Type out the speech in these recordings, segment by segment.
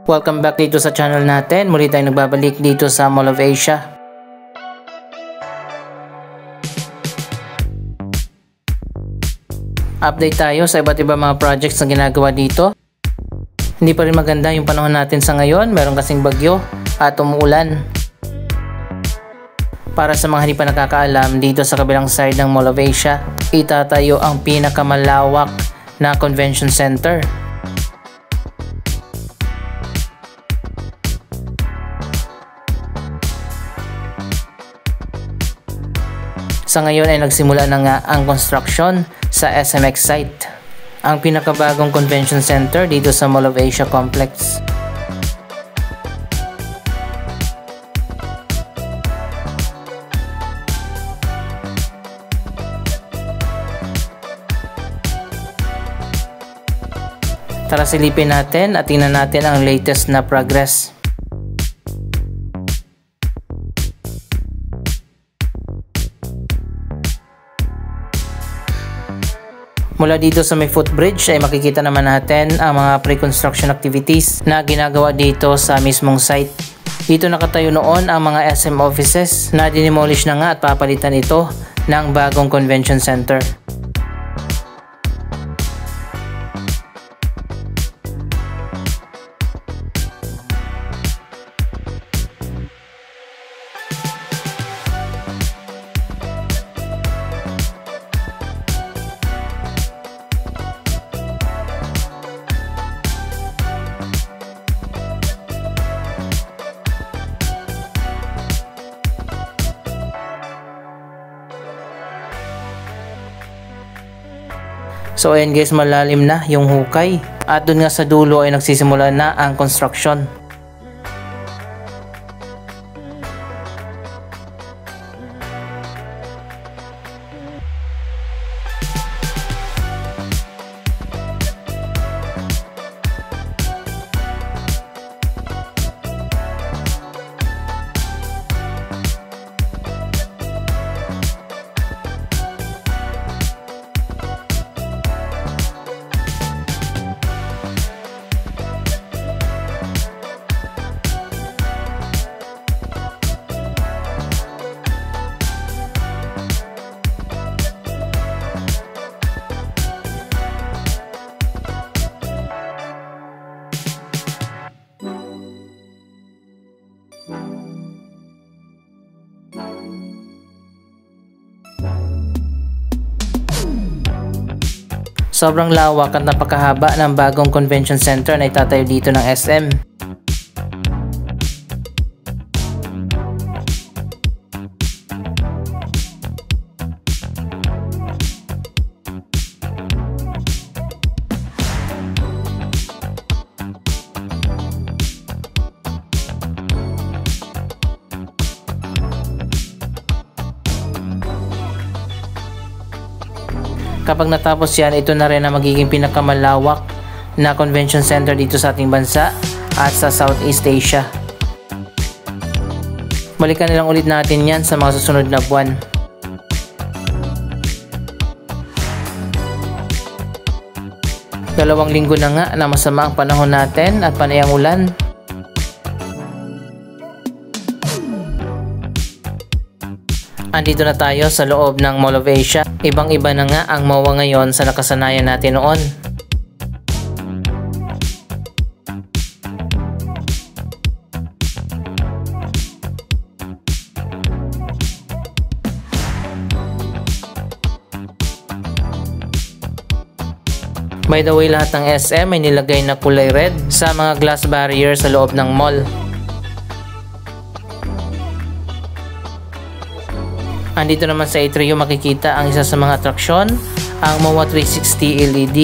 Welcome back dito sa channel natin. Muli tayong nagbabalik dito sa Mall of Asia. Update tayo sa iba't ibang mga projects na ginagawa dito. Hindi pa rin maganda yung panahon natin sa ngayon. Meron kasing bagyo at umuulan. Para sa mga hindi pa nakakaalam, dito sa kabilang side ng Mall of Asia, itatayo ang pinakamalawak na convention center. Sa ngayon ay nagsimula na nga ang construction sa SMX site, ang pinakabagong convention center dito sa Mall of Asia Complex. Tara silipin natin at tingnan natin ang latest na progress. Mula dito sa may footbridge ay makikita naman natin ang mga pre-construction activities na ginagawa dito sa mismong site. Dito nakatayo noon ang mga SM offices na dinemolish na nga at papalitan ito ng bagong convention center. So ayan guys, malalim na yung hukay at dun nga sa dulo ay nagsisimula na ang construction. Sobrang lawak at napakahaba ng bagong convention center na itatayo dito ng SM. Kapag natapos yan, ito na rin ang magiging pinakamalawak na convention center dito sa ating bansa at sa Southeast Asia. Balikan nilang ulit natin yan sa mga susunod na buwan. Dalawang linggo na nga na masama ang panahon natin at panay ang ulan. Andito na tayo sa loob ng Mall of Asia. Ibang-iba na nga ang MOA ngayon sa nakasanayan natin noon. By the way, lahat ng SM ay nilagay na kulay red sa mga glass barrier sa loob ng mall. Andito naman sa atrium makikita ang isa sa mga atraksyon, ang MOA 360 LED.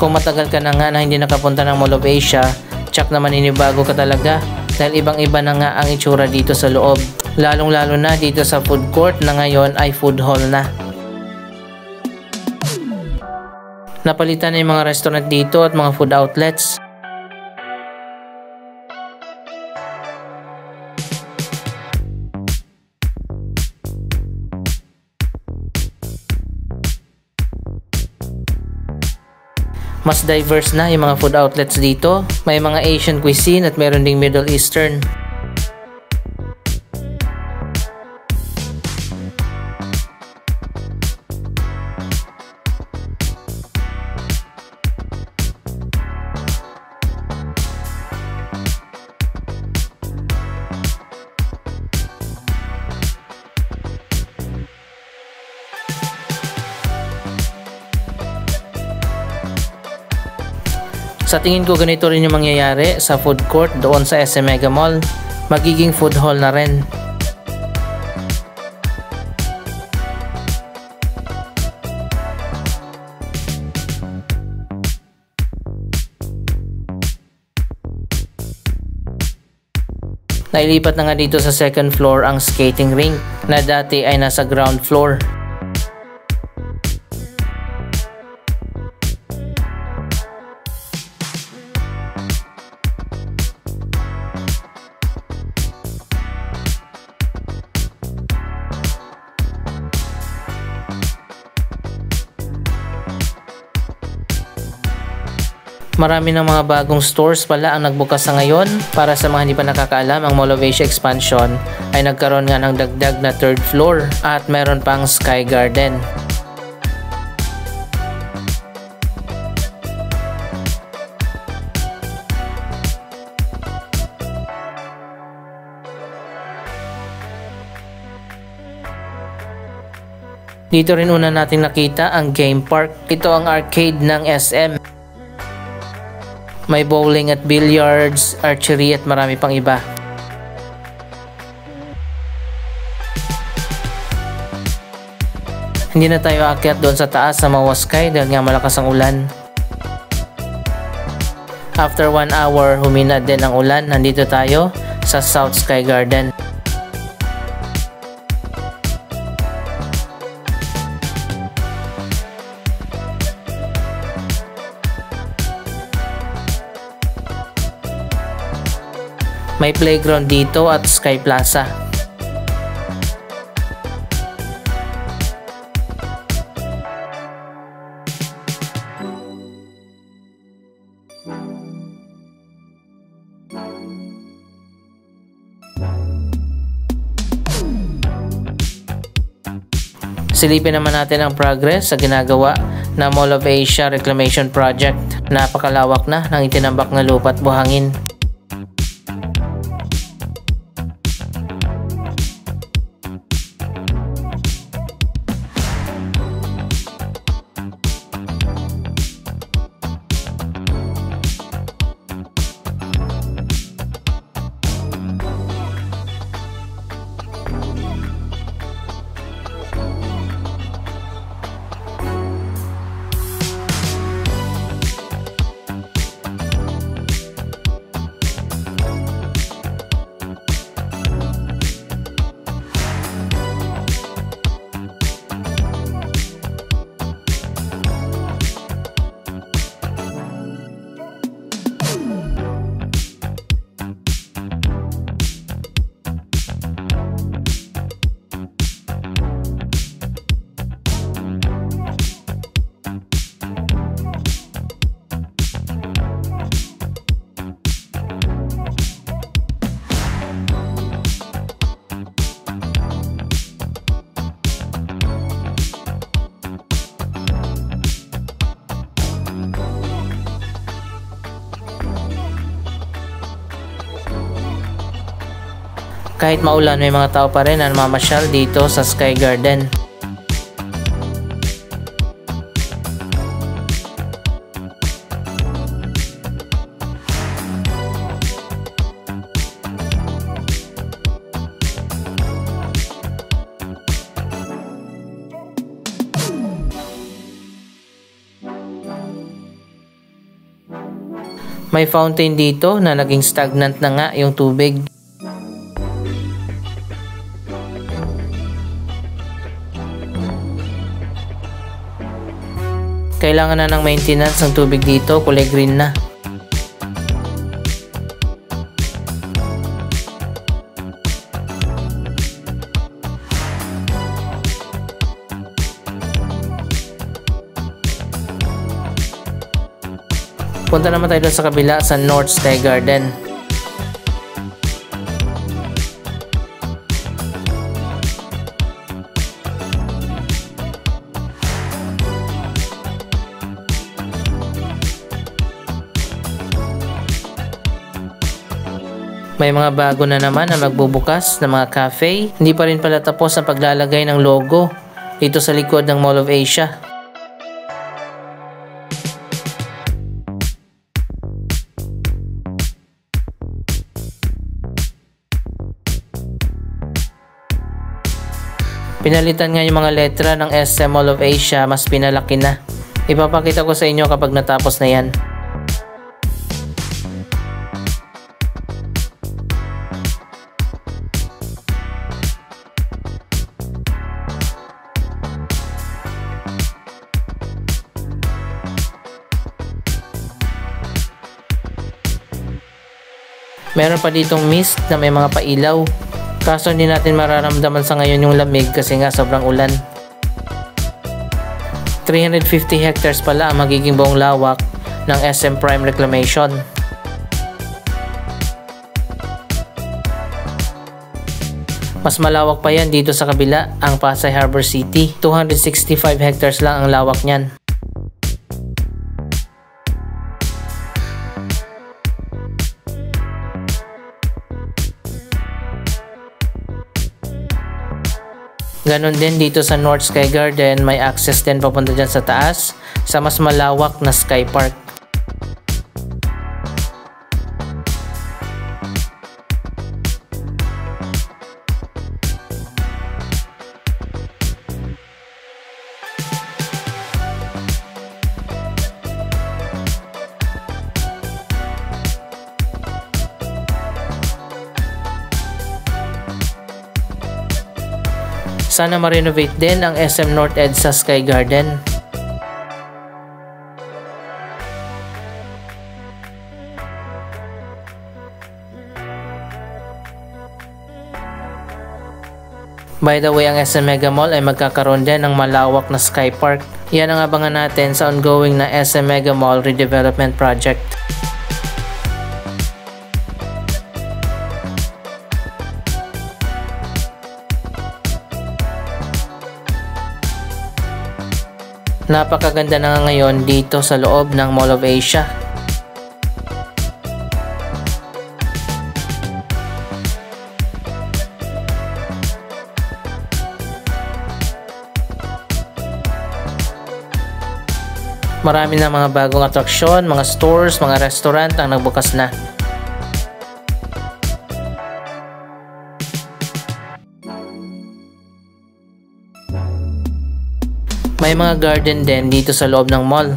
Kung matagal ka na nga na hindi nakapunta ng Mall of Asia, tsak na maninibago ka talaga dahil ibang-iba na nga ang itsura dito sa loob. Lalong-lalo na dito sa food court na ngayon ay food hall na. Napalitan na yung mga restaurant dito at mga food outlets. Mas diverse na yung mga food outlets dito. May mga Asian cuisine at meron ding Middle Eastern. Sa tingin ko ganito rin yung mangyayari sa food court doon sa SM Mega Mall. Magiging food hall na rin. Nailipat na nga dito sa second floor ang skating rink na dati ay nasa ground floor. Marami ng mga bagong stores pala ang nagbukas sa ngayon. Para sa mga hindi pa nakakaalam, ang Mall of Asia expansion ay nagkaroon nga ng dagdag na third floor at meron pang Sky Garden. Dito rin una natin nakita ang game park. Ito ang arcade ng SM. May bowling at billiards, archery at marami pang iba. Hindi na tayo aakyat doon sa taas sa Mawaskay dahil nga malakas ang ulan. After 1 hour, humina din ang ulan. Nandito tayo sa South Sky Garden. May playground dito at Sky Plaza. Silipin naman natin ang progress sa ginagawa na Mall of Asia Reclamation Project. Napakalawak na ng itinambak na lupa at buhangin. Kahit maulan, may mga tao pa rin na namamasyal dito sa Sky Garden. May fountain dito na naging stagnant na nga yung tubig. Kailangan na ng maintenance ng tubig dito, kulay green na. Punta naman tayo doon sa kabila sa North Sky Garden. May mga bago na naman na magbubukas ng mga cafe. Hindi pa rin pala tapos ang paglalagay ng logo dito sa likod ng Mall of Asia. Pinalitan nga yung mga letra ng SM Mall of Asia, mas pinalaki na. Ipapakita ko sa inyo kapag natapos na yan. Meron pa ditong mist na may mga pailaw. Kaso hindi natin mararamdaman sa ngayon yung lamig kasi nga sobrang ulan. 350 hectares pala ang magiging buong lawak ng SM Prime Reclamation. Mas malawak pa yan dito sa kabila, ang Pasay Harbor City. 265 hectares lang ang lawak niyan. Ganon din dito sa North Sky Garden, may access din papunta dyan sa taas sa mas malawak na Sky Park. Sana ma-renovate din ang SM North EDSA Sky Garden. By the way, ang SM Mega Mall ay magkakaroon din ng malawak na Sky Park. Yan ang abangan natin sa ongoing na SM Mega Mall Redevelopment Project. Napakaganda na nga ngayon dito sa loob ng Mall of Asia. Marami na mga bagong atraksyon, mga stores, mga restaurant ang nagbukas na. May mga garden din dito sa loob ng mall.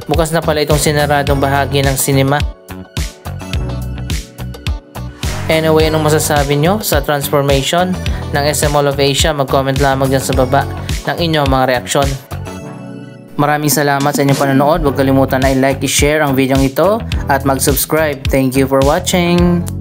Bukas na pala itong sinaradong bahagi ng sinema. Anyway, anong masasabi nyo sa transformation ng SM Mall of Asia? Mag-comment lamang dyan sa baba ng inyong mga reaksyon. Maraming salamat sa inyong panonood. Huwag kalimutan na i-like, i-share ang video ito at mag-subscribe. Thank you for watching!